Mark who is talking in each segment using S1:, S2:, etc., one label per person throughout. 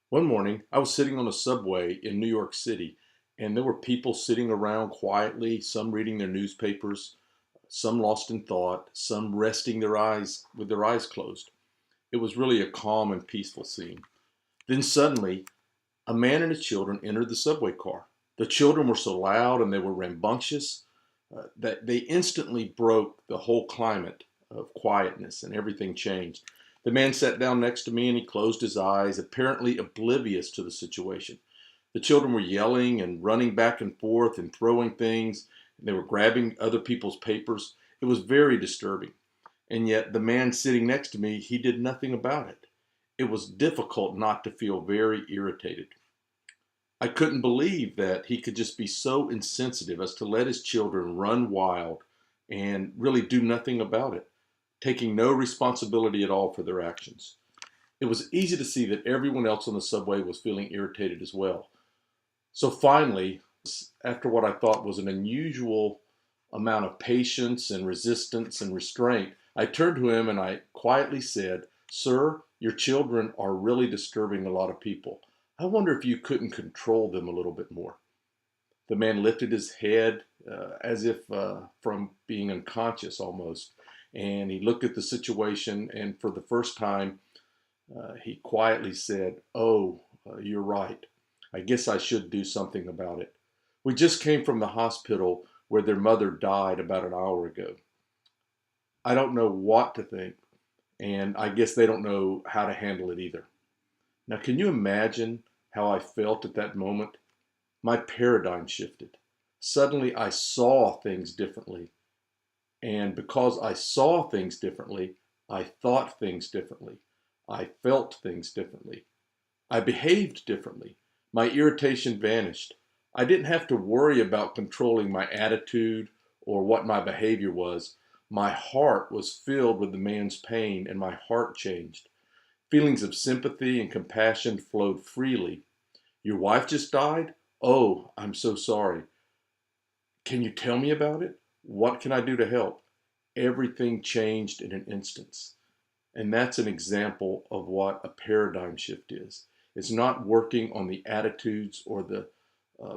S1: One morning, I was sitting on a subway in New York City, and there were people sitting around quietly, some reading their newspapers, some lost in thought, some resting their eyes with their eyes closed. It was really a calm and peaceful scene. Then suddenly, a man and his children entered the subway car. The children were so loud and they were rambunctious that they instantly broke the whole climate of quietness and everything changed. The man sat down next to me and he closed his eyes, apparently oblivious to the situation. The children were yelling and running back and forth and throwing things. They were grabbing other people's papers. It was very disturbing. And yet, the man sitting next to me, he did nothing about it. It was difficult not to feel very irritated. I couldn't believe that he could just be so insensitive as to let his children run wild and really do nothing about it, taking no responsibility at all for their actions. It was easy to see that everyone else on the subway was feeling irritated as well. So finally, after what I thought was an unusual amount of patience and resistance and restraint, I turned to him and I quietly said, "Sir, your children are really disturbing a lot of people. I wonder if you couldn't control them a little bit more." The man lifted his head as if from being unconscious almost, and he looked at the situation, and for the first time, he quietly said, "Oh, you're right. I guess I should do something about it. We just came from the hospital where their mother died about an hour ago. I don't know what to think, and I guess they don't know how to handle it either." Now, can you imagine how I felt at that moment? My paradigm shifted. Suddenly, I saw things differently. And because I saw things differently, I thought things differently. I felt things differently. I behaved differently. My irritation vanished. I didn't have to worry about controlling my attitude or what my behavior was. My heart was filled with the man's pain, and my heart changed. Feelings of sympathy and compassion flowed freely. "Your wife just died? Oh, I'm so sorry. Can you tell me about it? What can I do to help?" Everything changed in an instant. And that's an example of what a paradigm shift is. It's not working on the attitudes or the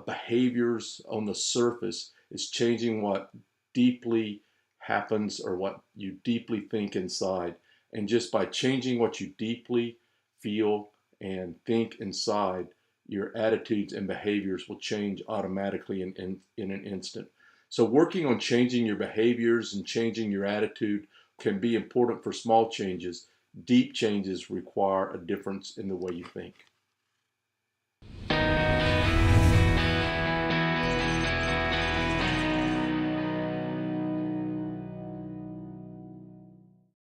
S1: behaviors on the surface. It's changing what deeply happens or what you deeply think inside. And just by changing what you deeply feel and think inside, your attitudes and behaviors will change automatically in an instant. So, working on changing your behaviors and changing your attitude can be important for small changes. Deep changes require a difference in the way you think.